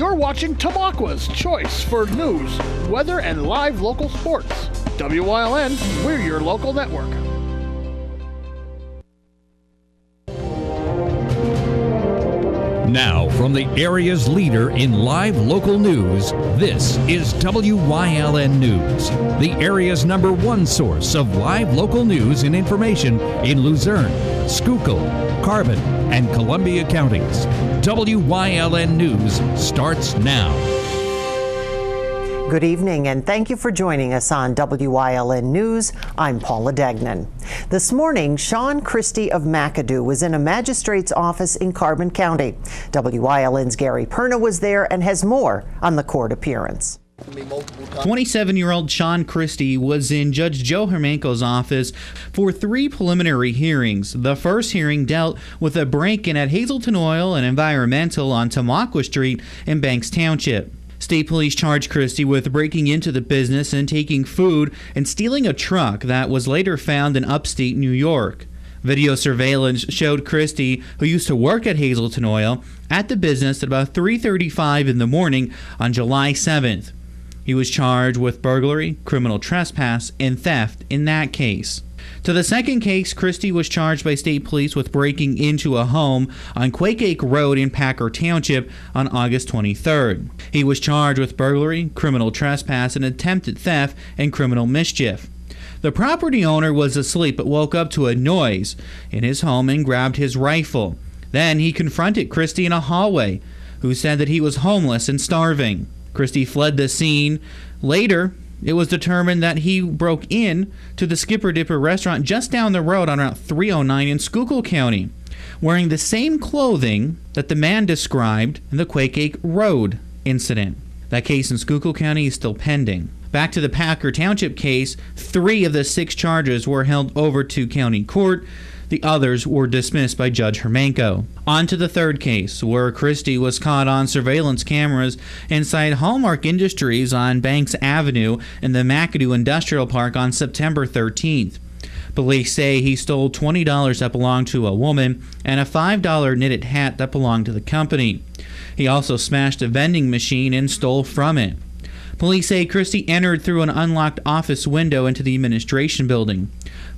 You're watching Tamaqua's choice for news, weather, and live local sports. WYLN, we're your local network. Now, from the area's leader in live local news, this is WYLN News, the area's #1 source of live local news and information in Luzerne, Schuylkill, Carbon, and Columbia counties. WYLN News starts now. Good evening, and thank you for joining us on WYLN News. I'm Paula Degnan. This morning, Sean Christie of McAdoo was in a magistrate's office in Carbon County. WYLN's Gary Perna was there and has more on the court appearance. 27-year-old Sean Christie was in Judge Joe Hermanko's office for 3 preliminary hearings. The first hearing dealt with a break-in at Hazelton Oil and Environmental on Tamaqua Street in Banks Township. State police charged Christie with breaking into the business and taking food and stealing a truck that was later found in upstate New York. Video surveillance showed Christie, who used to work at Hazelton Oil, at the business at about 3:35 in the morning on July 7th. He was charged with burglary, criminal trespass, and theft in that case. To the second case, Christie was charged by state police with breaking into a home on Quakeake Road in Packer Township on August 23rd. He was charged with burglary, criminal trespass, and attempted theft and criminal mischief. The property owner was asleep but woke up to a noise in his home and grabbed his rifle. Then he confronted Christie in a hallway, who said that he was homeless and starving. Christie fled the scene. Later, it was determined that he broke in to the Skipper Dipper restaurant just down the road on Route 309 in Schuylkill County, wearing the same clothing that the man described in the Quakeake Road incident. That case in Schuylkill County is still pending. Back to the Packer Township case, 3 of the 6 charges were held over to county court. The others were dismissed by Judge Hermanko. On to the third case, where Christie was caught on surveillance cameras inside Hallmark Industries on Banks Avenue in the McAdoo Industrial Park on September 13th. Police say he stole $20 that belonged to a woman and a $5 knitted hat that belonged to the company. He also smashed a vending machine and stole from it. Police say Christie entered through an unlocked office window into the administration building.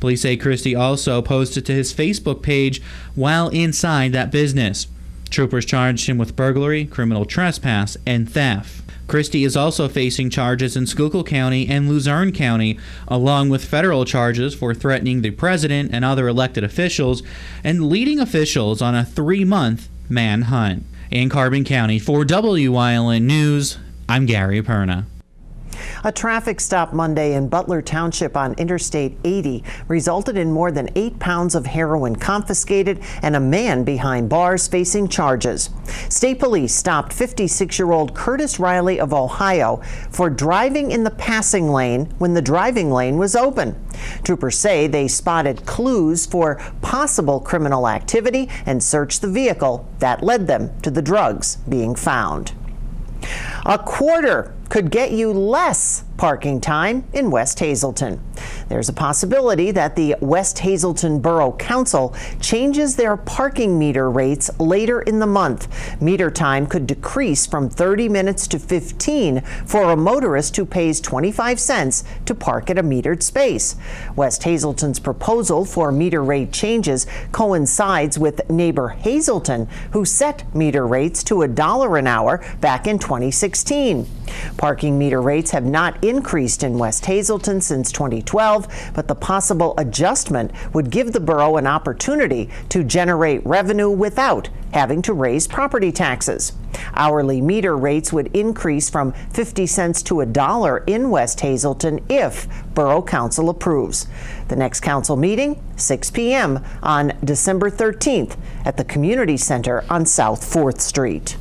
Police say Christie also posted to his Facebook page while inside that business. Troopers charged him with burglary, criminal trespass, and theft. Christie is also facing charges in Schuylkill County and Luzerne County, along with federal charges for threatening the president and other elected officials and leading officials on a 3-month manhunt. In Carbon County, for WYLN News, I'm Gary Perna. A traffic stop Monday in Butler Township on Interstate 80 resulted in more than 8 pounds of heroin confiscated and a man behind bars facing charges. State police stopped 56-year-old Curtis Riley of Ohio for driving in the passing lane when the driving lane was open. Troopers say they spotted clues for possible criminal activity and searched the vehicle that led them to the drugs being found. A quarter could get you less parking time in West Hazelton. There's a possibility that the West Hazelton Borough Council changes their parking meter rates later in the month. Meter time could decrease from 30 minutes to 15 for a motorist who pays 25 cents to park at a metered space. West Hazelton's proposal for meter rate changes coincides with neighbor Hazelton, who set meter rates to $1 an hour back in 2016. Parking meter rates have not increased in West Hazelton since 2012, but the possible adjustment would give the borough an opportunity to generate revenue without having to raise property taxes. Hourly meter rates would increase from 50 cents to $1 in West Hazelton if Borough Council approves. The next council meeting, 6 p.m. on December 13th at the Community Center on South 4th Street.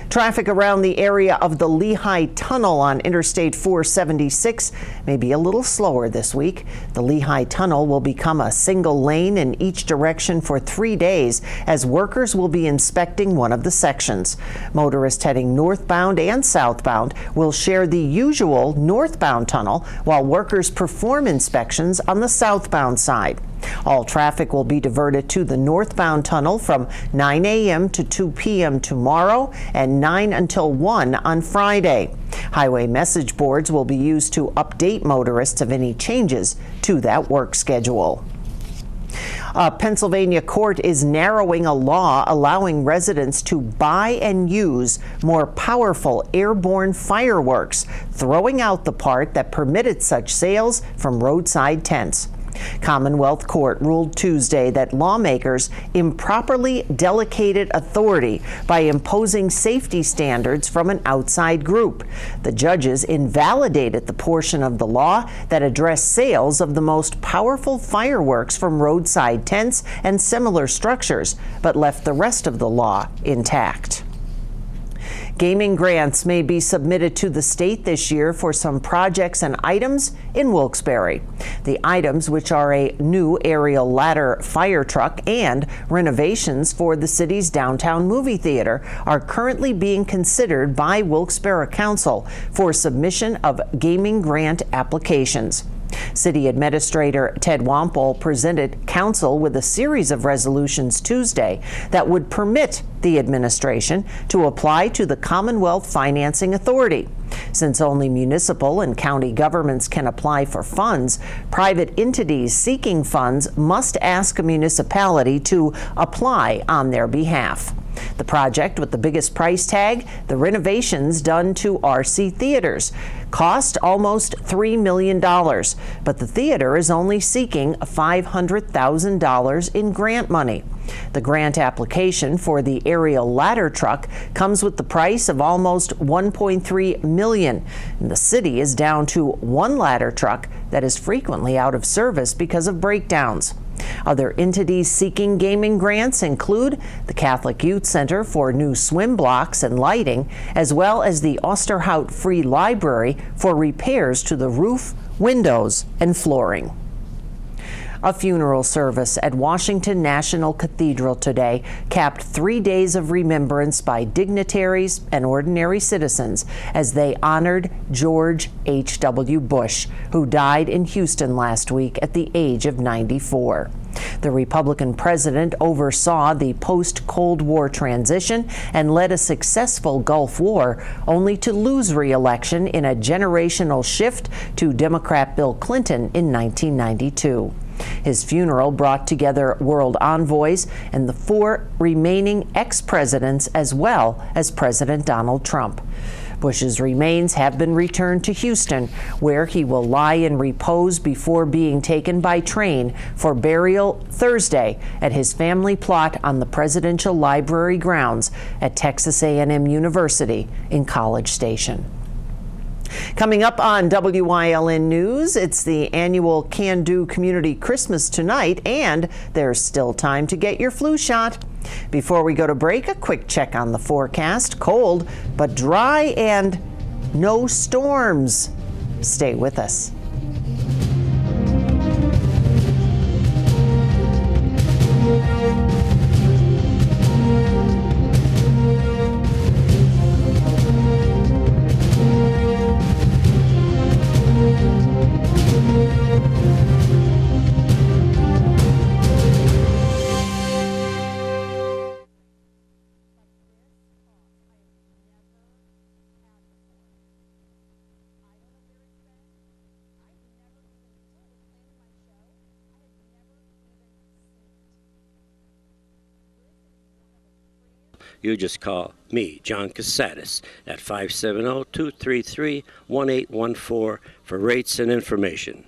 Traffic around the area of the Lehigh Tunnel on Interstate 476 may be a little slower this week. The Lehigh Tunnel will become a single lane in each direction for 3 days as workers will be inspecting one of the sections. Motorists heading northbound and southbound will share the usual northbound tunnel while workers perform inspections on the southbound side. All traffic will be diverted to the northbound tunnel from 9 a.m. to 2 p.m. tomorrow and 9 until 1 on Friday. Highway message boards will be used to update motorists of any changes to that work schedule. A Pennsylvania court is narrowing a law allowing residents to buy and use more powerful airborne fireworks, throwing out the part that permitted such sales from roadside tents. Commonwealth Court ruled Tuesday that lawmakers improperly delegated authority by imposing safety standards from an outside group. The judges invalidated the portion of the law that addressed sales of the most powerful fireworks from roadside tents and similar structures, but left the rest of the law intact. Gaming grants may be submitted to the state this year for some projects and items in Wilkes-Barre. The items, which are a new aerial ladder fire truck and renovations for the city's downtown movie theater, are currently being considered by Wilkes-Barre Council for submission of gaming grant applications. City Administrator Ted Wampel presented Council with a series of resolutions Tuesday that would permit the administration to apply to the Commonwealth Financing Authority. Since only municipal and county governments can apply for funds, private entities seeking funds must ask a municipality to apply on their behalf. The project with the biggest price tag, the renovations done to RC Theaters, cost almost $3 million, but the theater is only seeking $500,000 in grant money. The grant application for the aerial ladder truck comes with the price of almost $1.3 million. And the city is down to one ladder truck that is frequently out of service because of breakdowns. Other entities seeking gaming grants include the Catholic Youth Center for new swim blocks and lighting, as well as the Osterhout Free Library for repairs to the roof, windows, and flooring. A funeral service at Washington National Cathedral today capped 3 days of remembrance by dignitaries and ordinary citizens as they honored George H.W. Bush, who died in Houston last week at the age of 94. The Republican president oversaw the post-Cold War transition and led a successful Gulf War, only to lose re-election in a generational shift to Democrat Bill Clinton in 1992. His funeral brought together world envoys and the 4 remaining ex-presidents, as well as President Donald Trump. Bush's remains have been returned to Houston, where he will lie in repose before being taken by train for burial Thursday at his family plot on the Presidential Library grounds at Texas A&M University in College Station. Coming up on WYLN News, it's the annual Can Do Community Christmas tonight, and there's still time to get your flu shot. Before we go to break, a quick check on the forecast. Cold, but dry and no storms. Stay with us. You just call me, John Casadas, at 570-233-1814 for rates and information.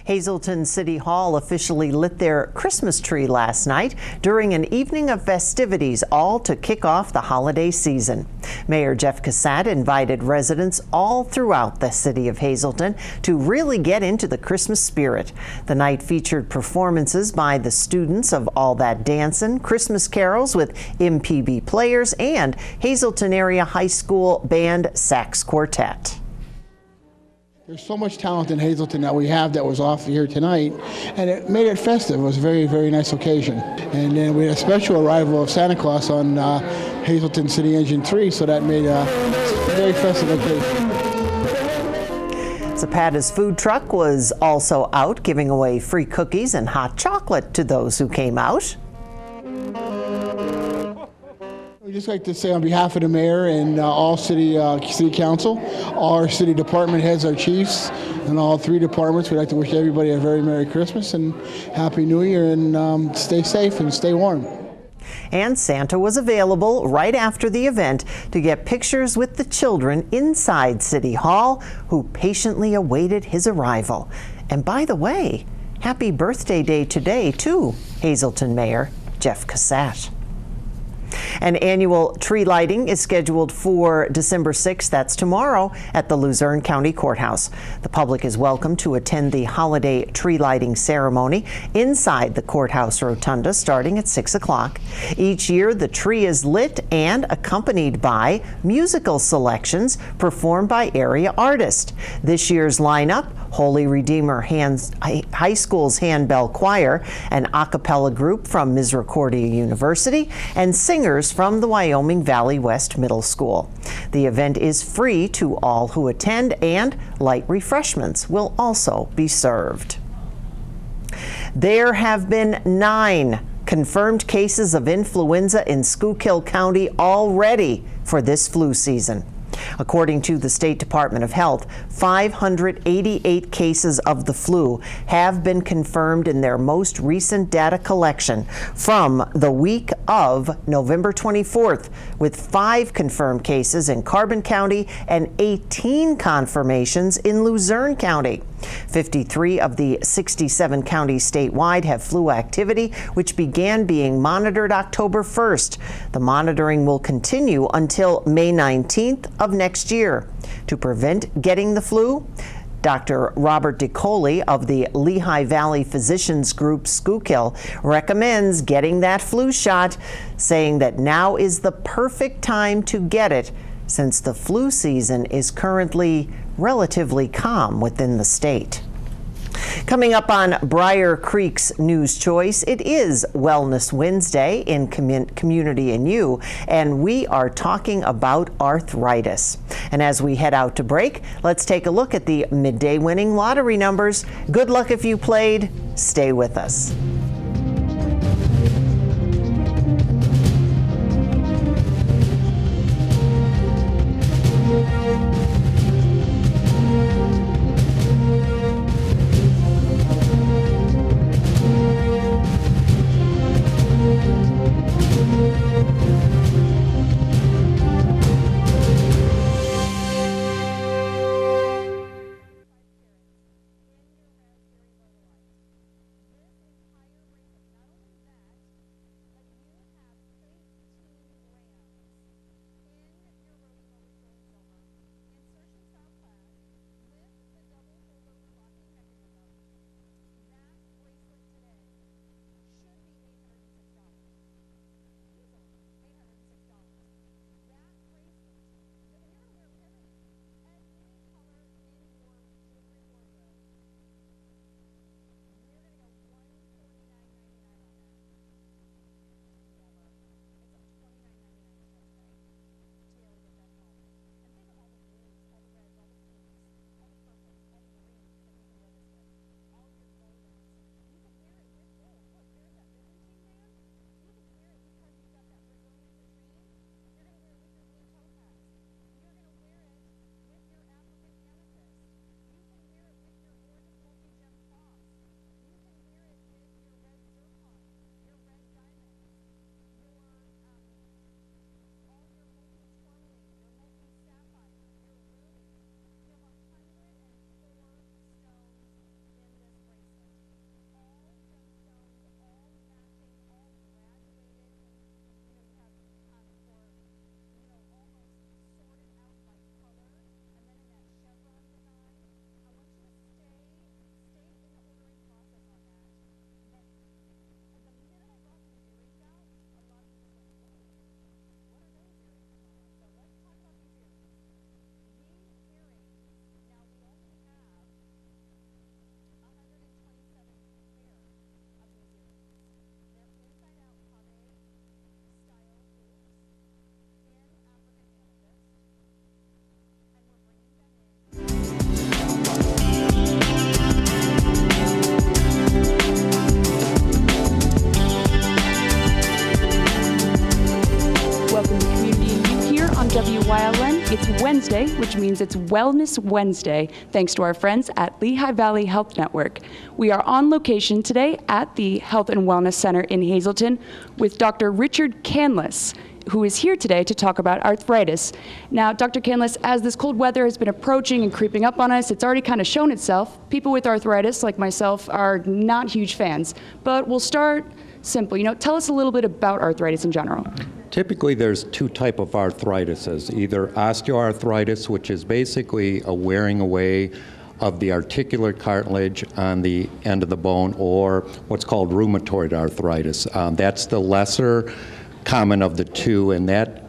Hazleton City Hall officially lit their Christmas tree last night during an evening of festivities, all to kick off the holiday season. Mayor Jeff Cassatt invited residents all throughout the city of Hazleton to really get into the Christmas spirit. The night featured performances by the students of All That Dancin', Christmas carols with MPB players, and Hazleton Area High School Band Sax Quartet. There's so much talent in Hazleton that we have that was off here tonight, and it made it festive. It was a very, very nice occasion. And then we had a special arrival of Santa Claus on Hazleton City Engine 3, so that made a very festive occasion. Zapata's food truck was also out, giving away free cookies and hot chocolate to those who came out. We'd just like to say on behalf of the mayor and all city council, all our city department heads, our chiefs, and all 3 departments, we'd like to wish everybody a very Merry Christmas and Happy New Year, and stay safe and stay warm. And Santa was available right after the event to get pictures with the children inside City Hall, who patiently awaited his arrival. And by the way, happy birthday day today to Hazleton Mayor Jeff Cassatt. An annual tree lighting is scheduled for December 6th, that's tomorrow, at the Luzerne County Courthouse. The public is welcome to attend the holiday tree lighting ceremony inside the courthouse rotunda starting at 6 o'clock. Each year, the tree is lit and accompanied by musical selections performed by area artists. This year's lineup: Holy Redeemer High School's Handbell Choir, an a cappella group from Misericordia University, and singers from the Wyoming Valley West Middle School. The event is free to all who attend, and light refreshments will also be served. There have been 9 confirmed cases of influenza in Schuylkill County already for this flu season. According to the State Department of Health, 588 cases of the flu have been confirmed in their most recent data collection from the week of November 24th, with 5 confirmed cases in Carbon County and 18 confirmations in Luzerne County. 53 of the 67 counties statewide have flu activity, which began being monitored October 1st. The monitoring will continue until May 19th of next year. To prevent getting the flu, Dr. Robert DeColi of the Lehigh Valley Physicians Group Schuylkill recommends getting that flu shot, saying that now is the perfect time to get it since the flu season is currently relatively calm within the state. Coming up on Briar Creek's News Choice, it is Wellness Wednesday in Community and You, and we are talking about arthritis. And as we head out to break, let's take a look at the midday winning lottery numbers. Good luck if you played. Stay with us. WYLN. It's Wednesday, which means it's Wellness Wednesday, thanks to our friends at Lehigh Valley Health Network. We are on location today at the Health and Wellness Center in Hazleton with Dr. Richard Canlis, who is here today to talk about arthritis. Now, Dr. Canlis, as this cold weather has been approaching and creeping up on us, it's already kind of shown itself. People with arthritis, like myself, are not huge fans. But we'll start simple. Tell us a little bit about arthritis in general. Typically, there's two types of arthritises, either osteoarthritis, which is basically a wearing away of the articular cartilage on the end of the bone, or what's called rheumatoid arthritis. That's the lesser common of the two, and that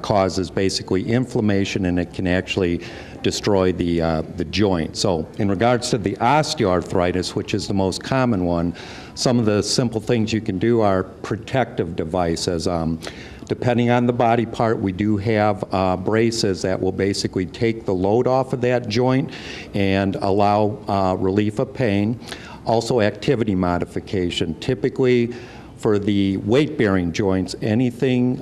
causes basically inflammation, and it can actually destroy the joint. So in regards to the osteoarthritis, which is the most common one, some of the simple things you can do are protective devices. Depending on the body part, we do have braces that will basically take the load off of that joint and allow relief of pain. Also, activity modification. Typically, for the weight-bearing joints, anything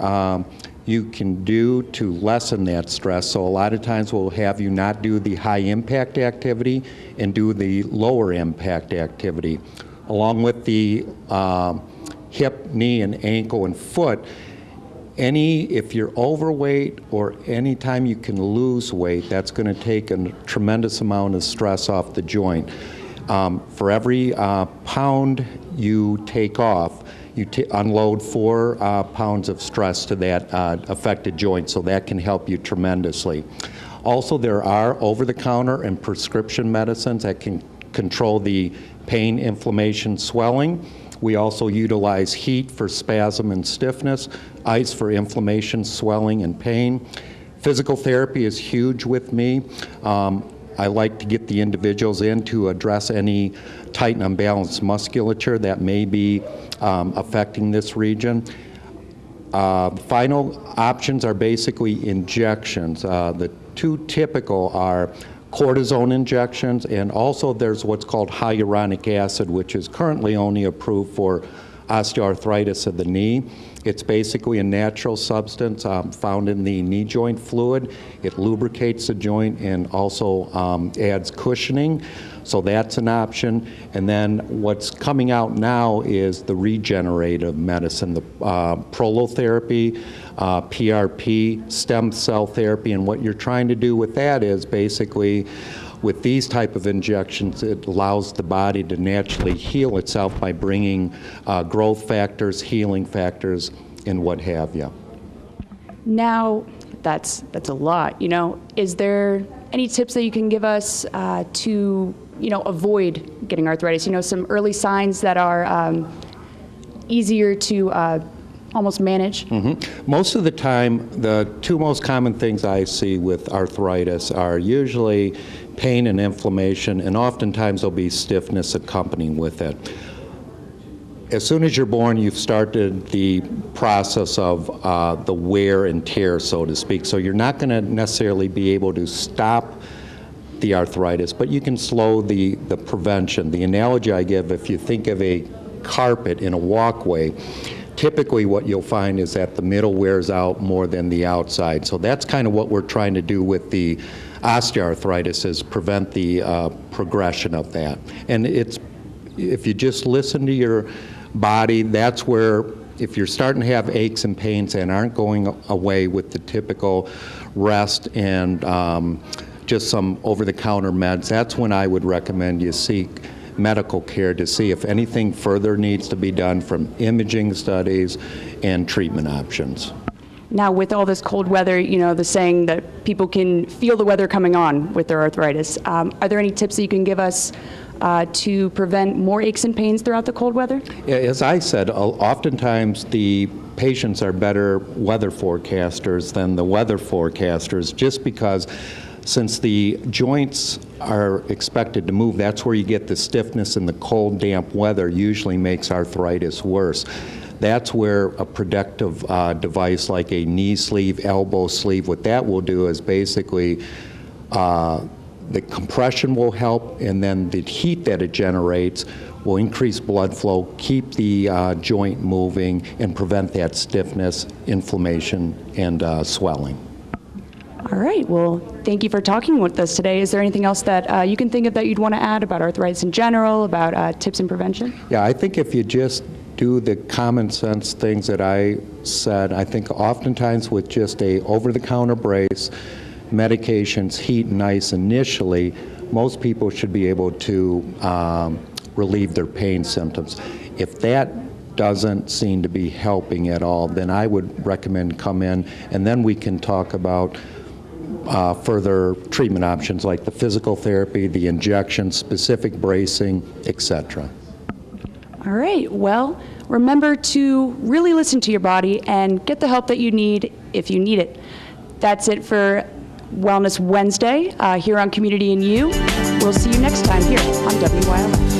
you can do to lessen that stress. So a lot of times we'll have you not do the high-impact activity and do the lower-impact activity. Along with the hip, knee, and ankle and foot, if you're overweight or any time you can lose weight, that's going to take a tremendous amount of stress off the joint. For every pound you take off, you unload 4 pounds of stress to that affected joint, so that can help you tremendously. Also, there are over-the-counter and prescription medicines that can control the pain, inflammation, swelling. We also utilize heat for spasm and stiffness, ice for inflammation, swelling, and pain. Physical therapy is huge with me. I like to get the individuals in to address any tight and unbalanced musculature that may be affecting this region. Final options are basically injections. The two typical are cortisone injections, and also there's what's called hyaluronic acid, which is currently only approved for osteoarthritis of the knee. It's basically a natural substance found in the knee joint fluid. It lubricates the joint and also adds cushioning, so that's an option. And then what's coming out now is the regenerative medicine, the prolotherapy, PRP, stem cell therapy, and what you're trying to do with that is basically with these type of injections, it allows the body to naturally heal itself by bringing growth factors, healing factors, and what have you. Now, that's a lot. Is there any tips that you can give us to avoid getting arthritis? Some early signs that are easier to almost manage? Mm-hmm. Most of the time, the two most common things I see with arthritis are usually pain and inflammation, and oftentimes there'll be stiffness accompanying with it. As soon as you're born, you've started the process of the wear and tear, so to speak. So you're not going to necessarily be able to stop the arthritis, but you can slow the prevention. The analogy I give, if you think of a carpet in a walkway, typically what you'll find is that the middle wears out more than the outside. So that's kind of what we're trying to do with the osteoarthritis, is prevent the progression of that. And if you just listen to your body, that's where, if you're starting to have aches and pains and aren't going away with the typical rest and just some over-the-counter meds, that's when I would recommend you seek medical care to see if anything further needs to be done from imaging studies and treatment options. Now, with all this cold weather, the saying that people can feel the weather coming on with their arthritis. Are there any tips that you can give us to prevent more aches and pains throughout the cold weather? Yeah, as I said, oftentimes the patients are better weather forecasters than the weather forecasters, just because since the joints are expected to move, that's where you get the stiffness, and the cold, damp weather usually makes arthritis worse. That's where a protective device like a knee sleeve, elbow sleeve, what that will do is basically the compression will help, and then the heat that it generates will increase blood flow, keep the joint moving, and prevent that stiffness, inflammation, and swelling. All right. Well, thank you for talking with us today. Is there anything else that you can think of that you'd want to add about arthritis in general, about tips and prevention? Yeah, I think if you just do the common sense things that I said, I think oftentimes with just a over-the-counter brace, medications, heat and ice initially, most people should be able to relieve their pain symptoms. If that doesn't seem to be helping at all, then I would recommend come in, and then we can talk about further treatment options like the physical therapy, the injection, specific bracing, etc. All right. Well, remember to really listen to your body and get the help that you need if you need it. That's it for Wellness Wednesday here on Community and You. We'll see you next time here on WYLN.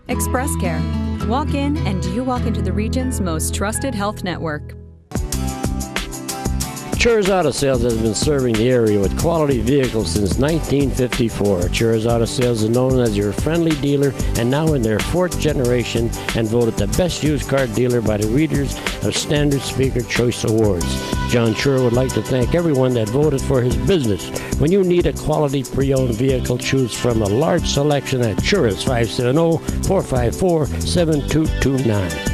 Express Care. Walk in and you walk into the region's most trusted health network. Chur's Auto Sales has been serving the area with quality vehicles since 1954. Chur's Auto Sales is known as your friendly dealer and now in their 4th generation and voted the best used car dealer by the readers of Standard Speaker Choice Awards. John Chur would like to thank everyone that voted for his business. When you need a quality pre-owned vehicle, choose from a large selection at Chur's 570-454-7229.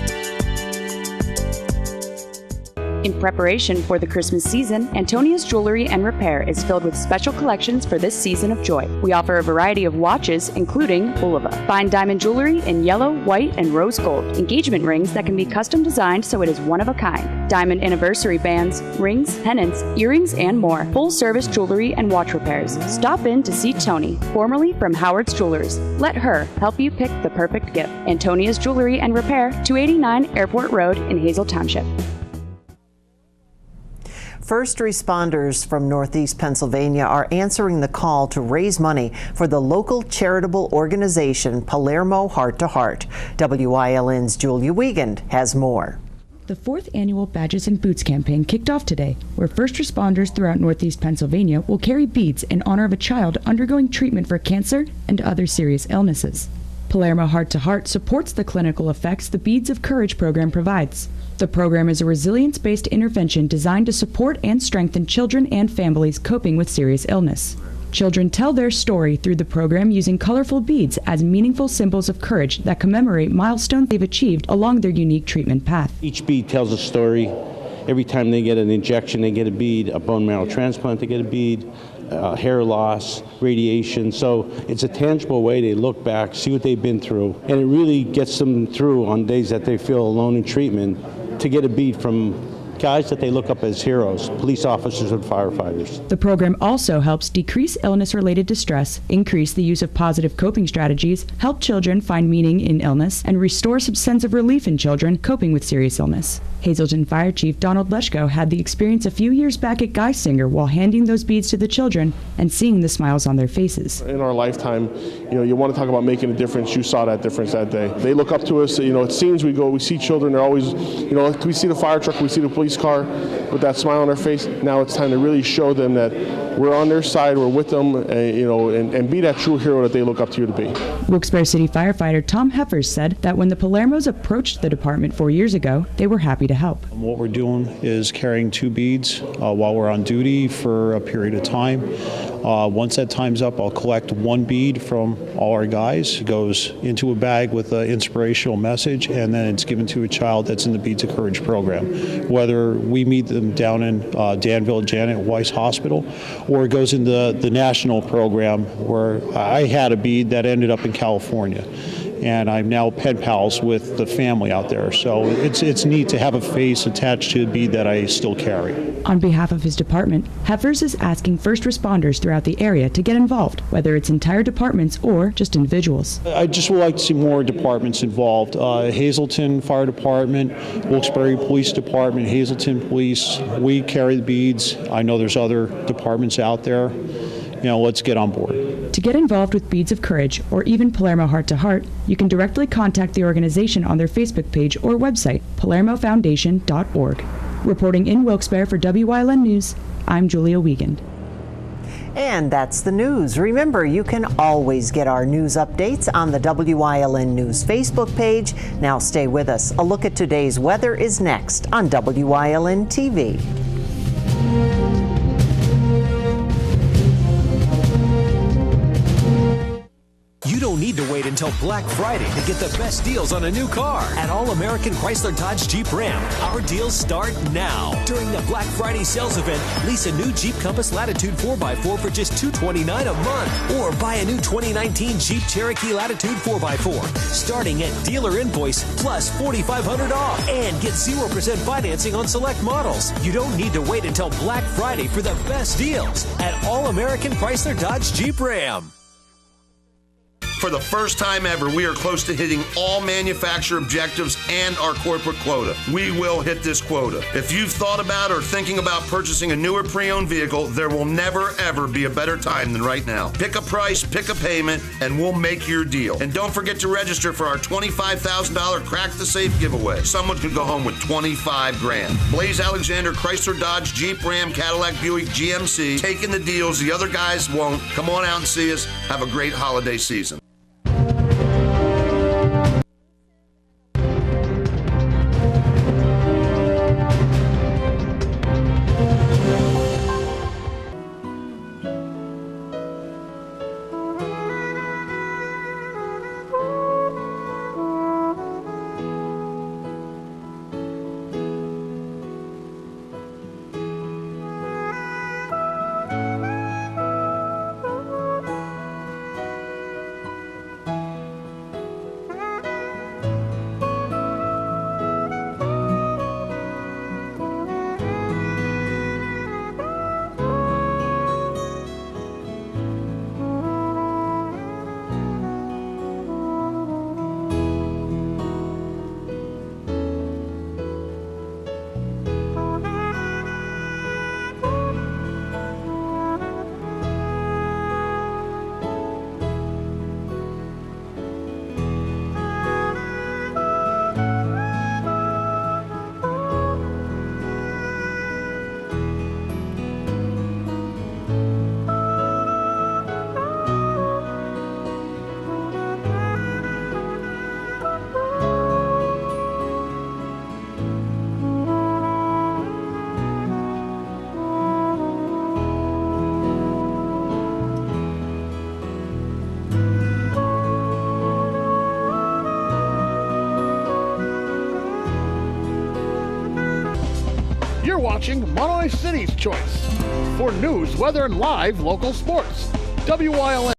In preparation for the Christmas season, Antonia's Jewelry and Repair is filled with special collections for this season of joy. We offer a variety of watches, including Bulova. Fine diamond jewelry in yellow, white, and rose gold. Engagement rings that can be custom designed so it is one of a kind. Diamond anniversary bands, rings, pendants, earrings, and more. Full-service jewelry and watch repairs. Stop in to see Tony, formerly from Howard's Jewelers. Let her help you pick the perfect gift. Antonia's Jewelry and Repair, 289 Airport Road in Hazel Township. First responders from Northeast Pennsylvania are answering the call to raise money for the local charitable organization Palermo Heart to Heart. WYLN's Julia Wiegand has more. The 4th annual Badges and Boots campaign kicked off today, where first responders throughout Northeast Pennsylvania will carry beads in honor of a child undergoing treatment for cancer and other serious illnesses. Palermo Heart to Heart supports the clinical effects the Beads of Courage program provides. The program is a resilience-based intervention designed to support and strengthen children and families coping with serious illness. Children tell their story through the program using colorful beads as meaningful symbols of courage that commemorate milestones they've achieved along their unique treatment path. Each bead tells a story. Every time they get an injection, they get a bead. A bone marrow transplant, they get a bead. Hair loss, radiation. So it's a tangible way they look back, see what they've been through, and it really gets them through on days that they feel alone in treatment to get a bead from guys that they look up as heroes, police officers and firefighters. The program also helps decrease illness-related distress, increase the use of positive coping strategies, help children find meaning in illness, and restore some sense of relief in children coping with serious illness. Hazleton Fire Chief Donald Leschko had the experience a few years back at Geisinger while handing those beads to the children and seeing the smiles on their faces. In our lifetime, you want to talk about making a difference. You saw that difference that day. They look up to us. It seems we see children. They're always, we see the fire truck, we see the police car with that smile on their face. Now it's time to really show them that we're on their side, we're with them, and be that true hero that they look up to you to be. Wilkes-Barre City firefighter Tom Heffers said that when the Palermos approached the department 4 years ago, they were happy to help. What we're doing is carrying 2 beads while we're on duty for a period of time. Once that time's up, I'll collect 1 bead from all our guys. It goes into a bag with an inspirational message, and then it's given to a child that's in the Beads of Courage program. Whether we meet them down in Danville Janet Weiss Hospital, or it goes into the national program where I had a bead that ended up in California. and I'm now pen pals with the family out there. So it's neat to have a face attached to a bead that I still carry. On behalf of his department, Heifers is asking first responders throughout the area to get involved, whether it's entire departments or just individuals. I just would like to see more departments involved. Hazleton Fire Department, Wilkes-Barre Police Department, Hazleton Police, we carry the beads. I know there's other departments out there. Let's get on board. To get involved with Beads of Courage or even Palermo Heart to Heart, you can directly contact the organization on their Facebook page or website, palermofoundation.org. Reporting in Wilkes-Barre for WYLN News, I'm Julia Wiegand. And that's the news. Remember, you can always get our news updates on the WYLN News Facebook page. Now stay with us. A look at today's weather is next on WYLN TV. You don't need to wait until Black Friday to get the best deals on a new car. At All American Chrysler Dodge Jeep Ram, our deals start now. During the Black Friday sales event, lease a new Jeep Compass Latitude 4x4 for just $229 a month. Or buy a new 2019 Jeep Cherokee Latitude 4x4, starting at dealer invoice plus $4,500 off. And get 0% financing on select models. You don't need to wait until Black Friday for the best deals at All American Chrysler Dodge Jeep Ram. For the first time ever, we are close to hitting all manufacturer objectives and our corporate quota. We will hit this quota. If you've thought about or thinking about purchasing a newer pre-owned vehicle, there will never, ever be a better time than right now. Pick a price, pick a payment, and we'll make your deal. And don't forget to register for our $25,000 Crack the Safe giveaway. Someone could go home with $25,000. Blaze Alexander, Chrysler, Dodge, Jeep, Ram, Cadillac, Buick, GMC, taking the deals the other guys won't. Come on out and see us. Have a great holiday season. You're watching Monterey City's Choice for news, weather, and live local sports. WYLN.